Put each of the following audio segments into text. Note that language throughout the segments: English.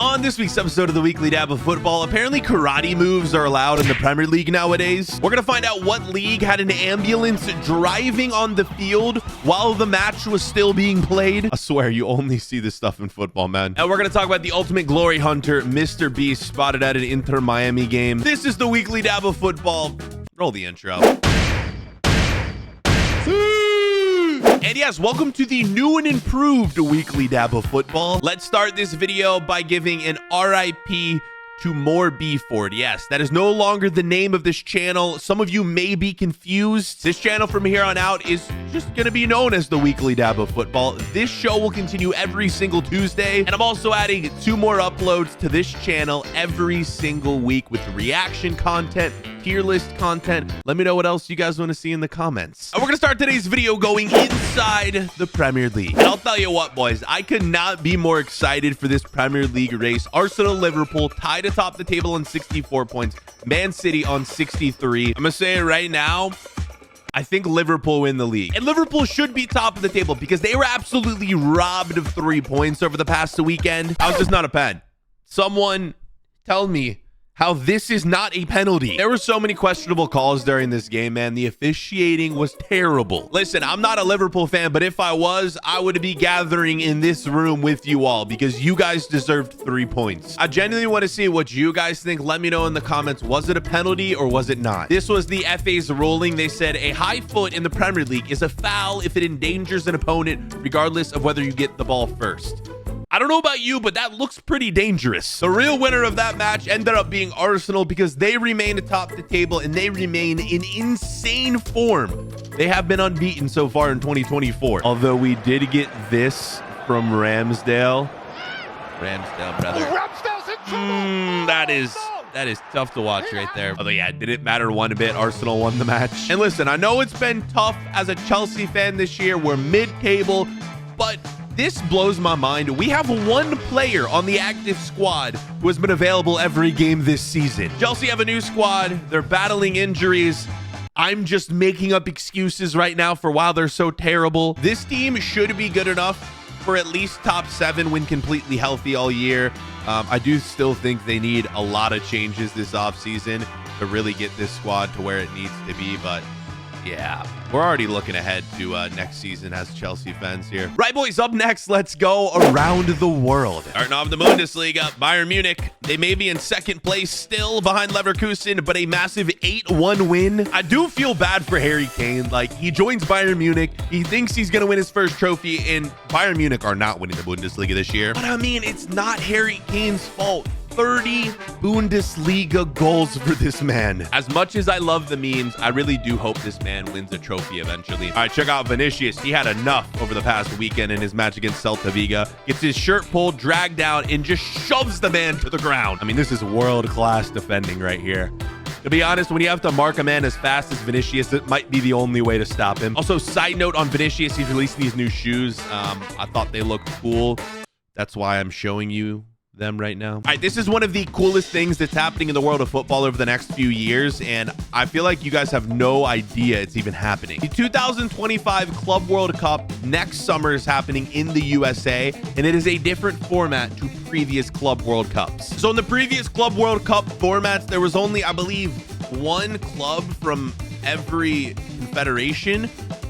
On this week's episode of the Weekly Dab of Football, apparently karate moves are allowed in the Premier League nowadays. We're going to find out what league had an ambulance driving on the field while the match was still being played. I swear, you only see this stuff in football, man. And we're going to talk about the ultimate glory hunter, Mr. Beast, spotted at an Inter Miami game. This is the Weekly Dab of Football. Roll the intro. And yes, welcome to the new and improved Weekly Dab of Football. Let's start this video by giving an RIP to more BFord. Yes, that is no longer the name of this channel. Some of you may be confused. This channel from here on out is just going to be known as the Weekly Dab of Football. This show will continue every single Tuesday, and I'm also adding 2 more uploads to this channel every single week with reaction content, tier list content. Let me know what else you guys want to see in the comments. And we're going to start today's video going inside the Premier League. And I'll tell you what, boys, I could not be more excited for this Premier League race. Arsenal, Liverpool tied atop the table on 64 points. Man City on 63. I'm going to say it right now. I think Liverpool win the league. And Liverpool should be top of the table because they were absolutely robbed of 3 points over the past weekend. I was just not a pen. Someone tell me how this is not a penalty. There were so many questionable calls during this game, man. The officiating was terrible. Listen, I'm not a Liverpool fan, but if I was, I would be gathering in this room with you all because you guys deserved 3 points. I genuinely want to see what you guys think. Let me know in the comments. Was it a penalty or was it not? This was the FA's ruling. They said a high foot in the Premier League is a foul if it endangers an opponent, regardless of whether you get the ball first. I don't know about you, but that looks pretty dangerous. The real winner of that match ended up being Arsenal because they remain atop the table and they remain in insane form. They have been unbeaten so far in 2024. Although we did get this from Ramsdale. Ramsdale, brother. Ramsdale's in trouble. That is tough to watch right there. Although, yeah, it didn't matter one bit. Arsenal won the match. And listen, I know it's been tough as a Chelsea fan this year. We're mid-table, but this blows my mind. We have one player on the active squad who has been available every game this season. Chelsea have a new squad. They're battling injuries. I'm just making up excuses right now for why they're so terrible. This team should be good enough for at least top 7 when completely healthy all year. I do still think they need a lot of changes this offseason to really get this squad to where it needs to be, but yeah, we're already looking ahead to next season as Chelsea fans here. Right, boys, up next, let's go around the world. Starting off the Bundesliga, Bayern Munich. They may be in second place still behind Leverkusen, but a massive 8-1 win. I do feel bad for Harry Kane. Like, he joins Bayern Munich. He thinks he's going to win his first trophy, and Bayern Munich are not winning the Bundesliga this year. But I mean, it's not Harry Kane's fault. 30 Bundesliga goals for this man. As much as I love the memes, I really do hope this man wins a trophy eventually. All right, check out Vinicius. He had enough over the past weekend in his match against Celta Vigo. Gets his shirt pulled, dragged down, and just shoves the man to the ground. I mean, this is world-class defending right here. To be honest, when you have to mark a man as fast as Vinicius, it might be the only way to stop him. Also, side note on Vinicius, he's releasing these new shoes. I thought they looked cool. That's why I'm showing you them right now. All right, this is one of the coolest things that's happening in the world of football over the next few years, and I feel like you guys have no idea it's even happening. The 2025 Club World Cup next summer is happening in the USA, and it is a different format to previous Club World Cups. So in the previous Club World Cup formats, there was only, I believe, 1 club from every confederation.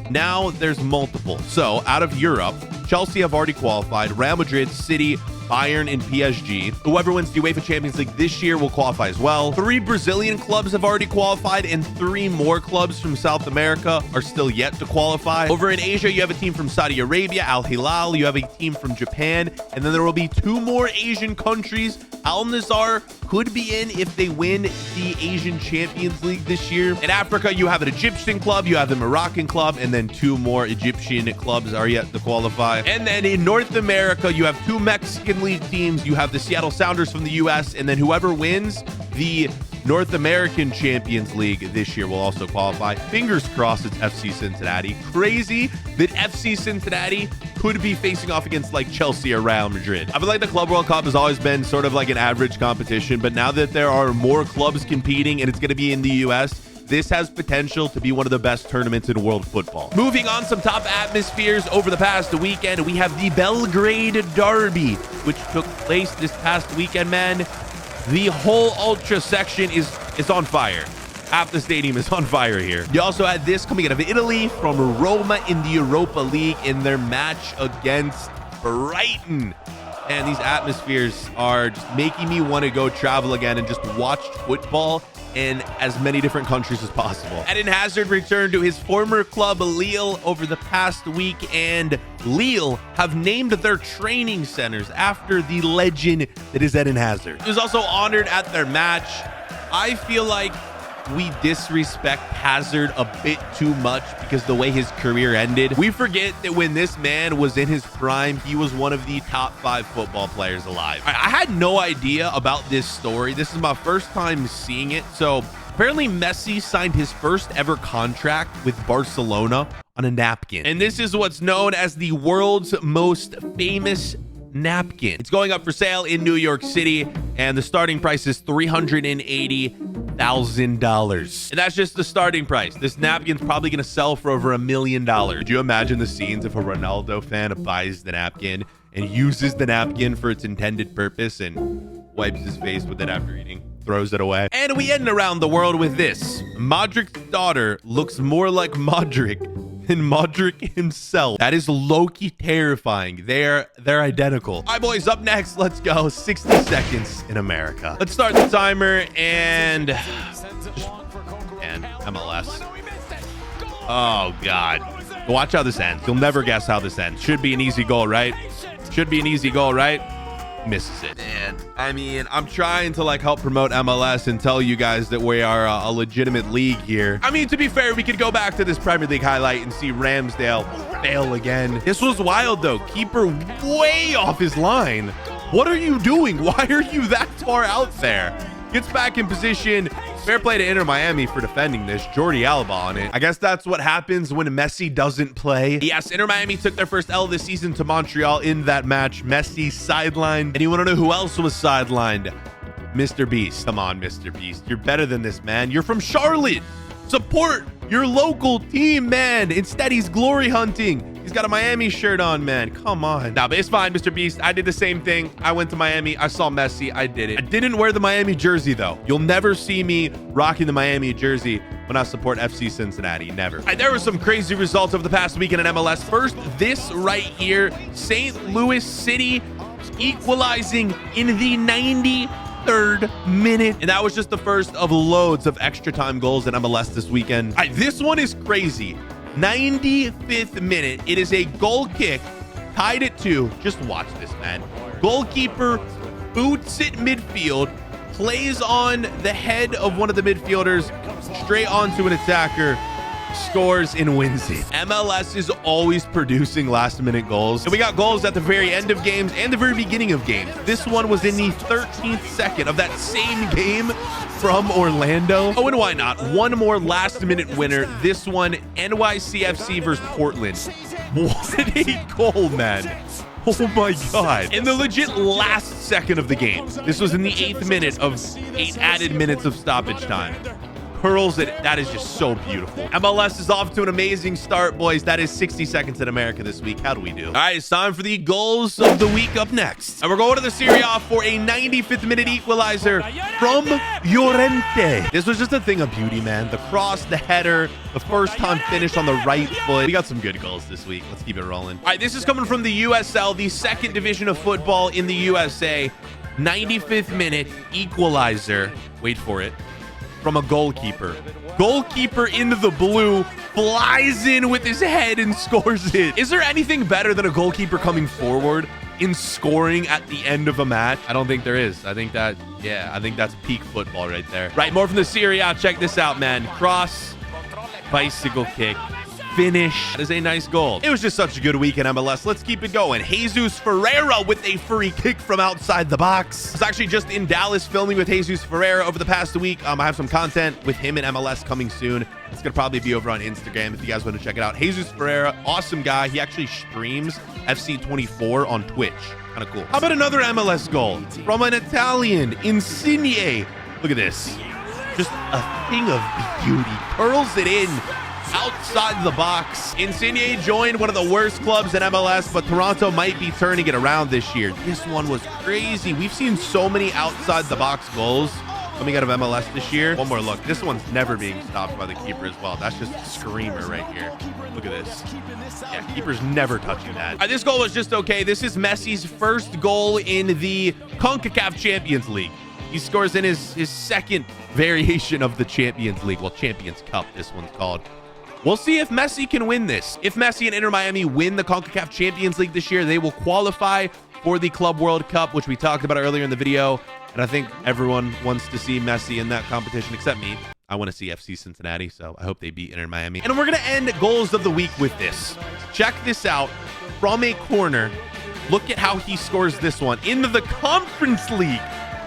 Now there's multiple. So out of Europe, Chelsea have already qualified. Real Madrid, City, Bayern, and PSG. Whoever wins the UEFA Champions League this year will qualify as well. 3 Brazilian clubs have already qualified, and 3 more clubs from South America are still yet to qualify. Over in Asia, you have a team from Saudi Arabia, Al Hilal. You have a team from Japan, and then there will be 2 more Asian countries. Al Nassr could be in if they win the Asian Champions League this year. In Africa, you have an Egyptian club, you have the Moroccan club, and then 2 more Egyptian clubs are yet to qualify. And then in North America, you have 2 Mexican League teams. You have the Seattle Sounders from the US, and then whoever wins the North American Champions League this year will also qualify. Fingers crossed it's FC Cincinnati. Crazy that FC Cincinnati could be facing off against like Chelsea or Real Madrid. I feel like the Club World Cup has always been sort of like an average competition, but now that there are more clubs competing and it's going to be in the US, this has potential to be one of the best tournaments in world football. Moving on, some top atmospheres over the past weekend. We have the Belgrade Derby, which took place this past weekend, man. The whole ultra section is on fire. Half the stadium is on fire here. You also had this coming out of Italy from Roma in the Europa League in their match against Brighton. And these atmospheres are just making me want to go travel again and just watch football in as many different countries as possible. Eden Hazard returned to his former club Lille over the past week, and Lille have named their training centers after the legend that is Eden Hazard. He was also honored at their match. I feel like we disrespect Hazard a bit too much because the way his career ended. We forget that when this man was in his prime, he was one of the top 5 football players alive. I had no idea about this story. This is my first time seeing it. So apparently Messi signed his first ever contract with Barcelona on a napkin. And this is what's known as the world's most famous napkin. It's going up for sale in New York City, and the starting price is $380,000. And that's just the starting price. This napkin's probably going to sell for over $1 million. Do you imagine the scenes if a Ronaldo fan buys the napkin and uses the napkin for its intended purpose and wipes his face with it after eating, throws it away? And we end around the world with this. Modric's daughter looks more like Modric than Modric himself. That is low-key terrifying. They're identical. All right, boys, up next, let's go 60 seconds in America. Let's start the timer and MLS. Oh God, watch how this ends. You'll never guess how this ends. Should be an easy goal, right? Should be an easy goal, right? Misses it. And I mean, I'm trying to like help promote MLS and tell you guys that we are a legitimate league here. I mean, to be fair, we could go back to this Premier League highlight and see Ramsdale fail again. This was wild though. Keeper way off his line. What are you doing? Why are you that far out there? Gets back in position. Fair play to Inter Miami for defending this. Jordi Alba on it. I guess that's what happens when Messi doesn't play. Yes, Inter Miami took their first L this season to Montreal in that match. Messi sidelined. And you want to know who else was sidelined? Mr. Beast. Come on, Mr. Beast. You're better than this, man. You're from Charlotte. Support your local team, man. Instead, he's glory hunting. He's got a Miami shirt on, man. Come on. Nah, but it's fine, Mr. Beast. I did the same thing. I went to Miami. I saw Messi. I did it. I didn't wear the Miami jersey, though. You'll never see me rocking the Miami jersey when I support FC Cincinnati. Never. There were some crazy results over the past weekend in MLS. First, this right here. St. Louis City equalizing in the 93rd minute. And that was just the first of loads of extra time goals in MLS this weekend. This one is crazy. 95th minute. It is a goal kick, tied at 2. Just watch this, man. Goalkeeper boots it midfield, plays on the head of one of the midfielders, straight onto an attacker, scores and wins it. MLS is always producing last-minute goals. And we got goals at the very end of games and the very beginning of games. This one was in the 13th second of that same game from Orlando. Oh, and why not? One more last-minute winner. This one, NYCFC versus Portland. What a goal, man. Oh my God. In the legit last second of the game. This was in the 8th minute of 8 added minutes of stoppage time. Hurls it. That is just so beautiful. MLS is off to an amazing start, boys. That is 60 seconds in America this week. How do we do? All right, it's time for the goals of the week up next. And we're going to the Serie A for a 95th minute equalizer from Llorente. This was just a thing of beauty, man. The cross, the header, the first time finish on the right foot. We got some good goals this week. Let's keep it rolling. All right, this is coming from the USL, the second division of football in the USA. 95th minute equalizer. Wait for it. From a goalkeeper. Goalkeeper into the blue, flies in with his head and scores it. Is there anything better than a goalkeeper coming forward in scoring at the end of a match? I don't think there is. I think that's peak football right there. Right, more from the Serie A. Check this out, man. Cross, bicycle kick, finish. That is a nice goal. It was just such a good week in MLS. Let's keep it going. Jesus Ferreira with a free kick from outside the box. I was actually just in Dallas filming with Jesus Ferreira over the past week. I have some content with him in MLS coming soon. It's going to probably be over on Instagram if you guys want to check it out. Jesus Ferreira, awesome guy. He actually streams FC24 on Twitch. Kind of cool. How about another MLS goal from an Italian, Insigne? Look at this. Just a thing of beauty. Curls it in outside the box. Insigne joined one of the worst clubs in MLS, but Toronto might be turning it around this year. This one was crazy. We've seen so many outside the box goals coming out of MLS this year. One more look. This one's never being stopped by the keeper as well. That's just a screamer right here. Look at this. Yeah, keeper's never touching that. This goal was just okay. This is Messi's first goal in the CONCACAF Champions League. He scores in his second variation of the Champions League. Well, Champions Cup, this one's called. We'll see if Messi can win this. If Messi and Inter Miami win the CONCACAF Champions League this year, they will qualify for the Club World Cup, which we talked about earlier in the video. And I think everyone wants to see Messi in that competition except me. I want to see FC Cincinnati, so I hope they beat Inter Miami. And we're going to end goals of the week with this. Check this out. From a corner, look at how he scores this one into the Conference League.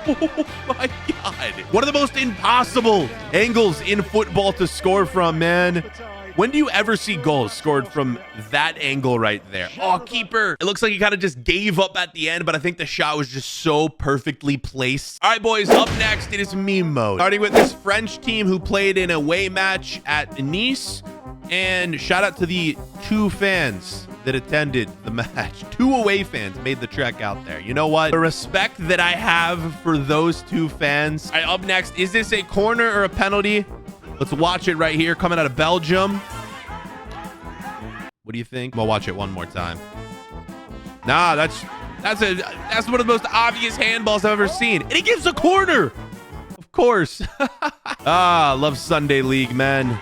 Oh my God. One of the most impossible angles in football to score from, man. When do you ever see goals scored from that angle right there? Oh, keeper. It looks like he kind of just gave up at the end, but I think the shot was just so perfectly placed. All right, boys, up next, it is meme mode. Starting with this French team who played an away match at Nice. And shout out to the 2 fans that attended the match. 2 away fans made the trek out there. You know what? The respect that I have for those 2 fans. All right, up next, is this a corner or a penalty? Let's watch it right here, coming out of Belgium. What do you think? I'm gonna watch it one more time. Nah, that's one of the most obvious handballs I've ever seen. And he gives a corner. Of course. Love Sunday League, man.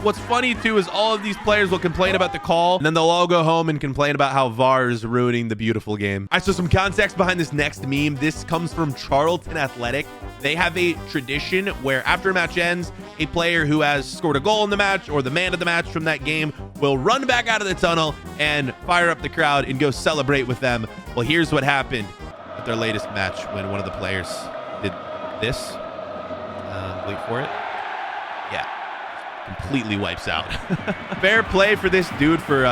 What's funny too is all of these players will complain about the call, and then they'll all go home and complain about how VAR is ruining the beautiful game. All right, so some context behind this next meme. This comes from Charlton Athletic. They have a tradition where after a match ends, a player who has scored a goal in the match or the man of the match from that game will run back out of the tunnel and fire up the crowd and go celebrate with them. Well, here's what happened at their latest match when one of the players did this. Wait for it. Yeah. Completely wipes out. Fair play for this dude for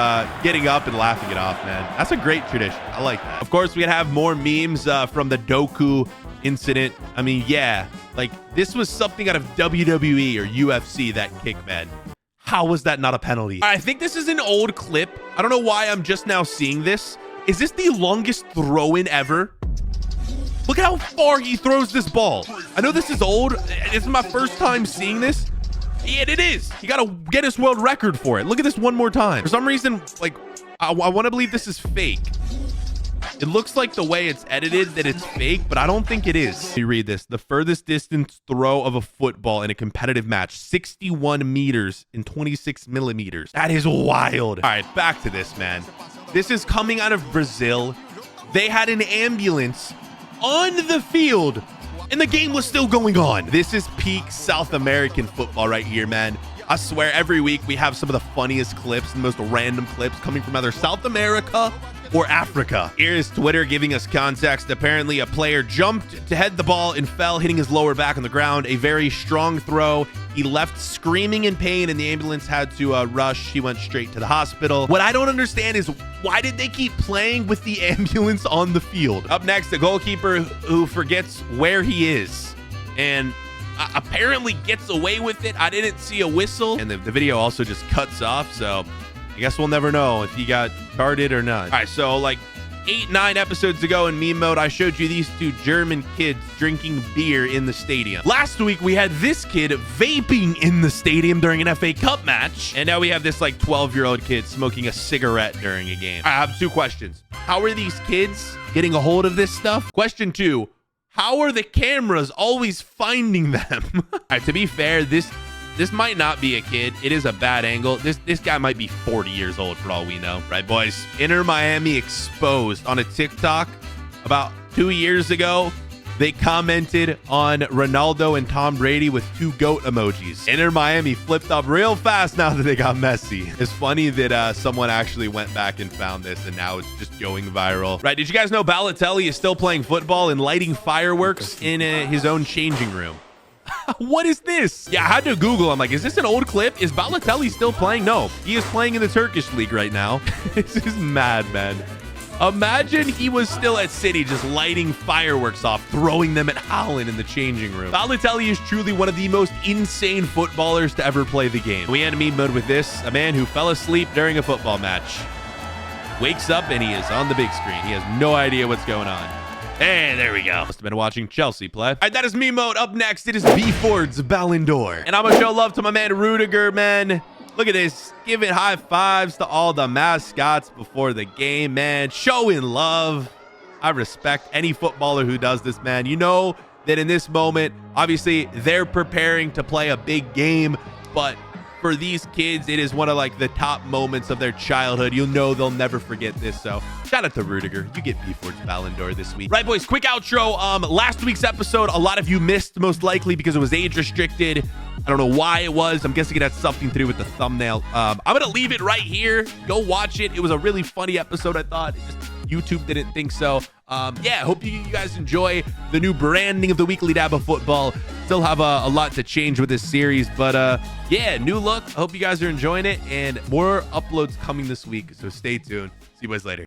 getting up and laughing it off, man. That's a great tradition. I like that. Of course, we have more memes from the Doku incident. I mean, yeah, like this was something out of WWE or UFC, that kick, man. How was that not a penalty? I think this is an old clip. I don't know why I'm just now seeing this. Is this the longest throw-in ever? Look at how far he throws this ball. I know this is old. This is my first time seeing this. Yeah, it is. You got to get his world record for it. Look at this one more time. For some reason, like, I want to believe this is fake. It looks like the way it's edited that it's fake, but I don't think it is. You read this. The furthest distance throw of a football in a competitive match, 61 meters and 26 millimeters. That is wild. All right, back to this, man. This is coming out of Brazil. They had an ambulance on the field and the game was still going on. This is peak South American football right here, man. I swear every week we have some of the funniest clips and the most random clips coming from either South America or Africa. Here's Twitter giving us context. Apparently a player jumped to head the ball and fell, hitting his lower back on the ground. A very strong throw. He left screaming in pain and the ambulance had to rush. He went straight to the hospital. What I don't understand is why did they keep playing with the ambulance on the field? Up next, a goalkeeper who forgets where he is and apparently gets away with it. I didn't see a whistle. And the video also just cuts off. So I guess we'll never know if he got carded or not. All right, so like 8-9 episodes ago in meme mode, I showed you these 2 German kids drinking beer in the stadium. Last week, we had this kid vaping in the stadium during an FA Cup match. And now we have this like 12-year-old kid smoking a cigarette during a game. I have 2 questions. How are these kids getting a hold of this stuff? Question 2, how are the cameras always finding them? All right, to be fair, this might not be a kid. It is a bad angle. This guy might be 40 years old for all we know. Right, boys? Inter Miami exposed on a TikTok about 2 years ago. They commented on Ronaldo and Tom Brady with 2 goat emojis. Inter Miami flipped up real fast now that they got Messi. It's funny that someone actually went back and found this and now it's just going viral. Right, did you guys know Balotelli is still playing football and lighting fireworks in his own changing room? What is this? Yeah, I had to Google. I'm like, is this an old clip? Is Balotelli still playing? No, he is playing in the Turkish league right now. This is mad, man. Imagine he was still at City just lighting fireworks off, throwing them at Haaland in the changing room. Balotelli is truly one of the most insane footballers to ever play the game. We end meme mode with this, a man who fell asleep during a football match. Wakes up and he is on the big screen. He has no idea what's going on. Hey, there we go. Must have been watching Chelsea play. All right, that is meme mode. Up next, it is BFord's Ballon d'Or. And I'm going to show love to my man Rudiger, man. Look at this. Giving high fives to all the mascots before the game, man. Showing love. I respect any footballer who does this, man. You know that in this moment, obviously, they're preparing to play a big game, but for these kids, it is one of like the top moments of their childhood. You'll know they'll never forget this. So shout out to Rudiger. You get BFord's Ballon d'Or this week. Right, boys, quick outro. Last week's episode, a lot of you missed most likely because it was age restricted. I don't know why it was. I'm guessing it had something to do with the thumbnail. I'm going to leave it right here. Go watch it. It was a really funny episode, I thought. YouTube didn't think so. Yeah, hope you guys enjoy the new branding of the Weekly Dab of Football. Still have a lot to change with this series, but yeah, new look. I hope you guys are enjoying it, and more uploads coming this week, so stay tuned. See you guys later.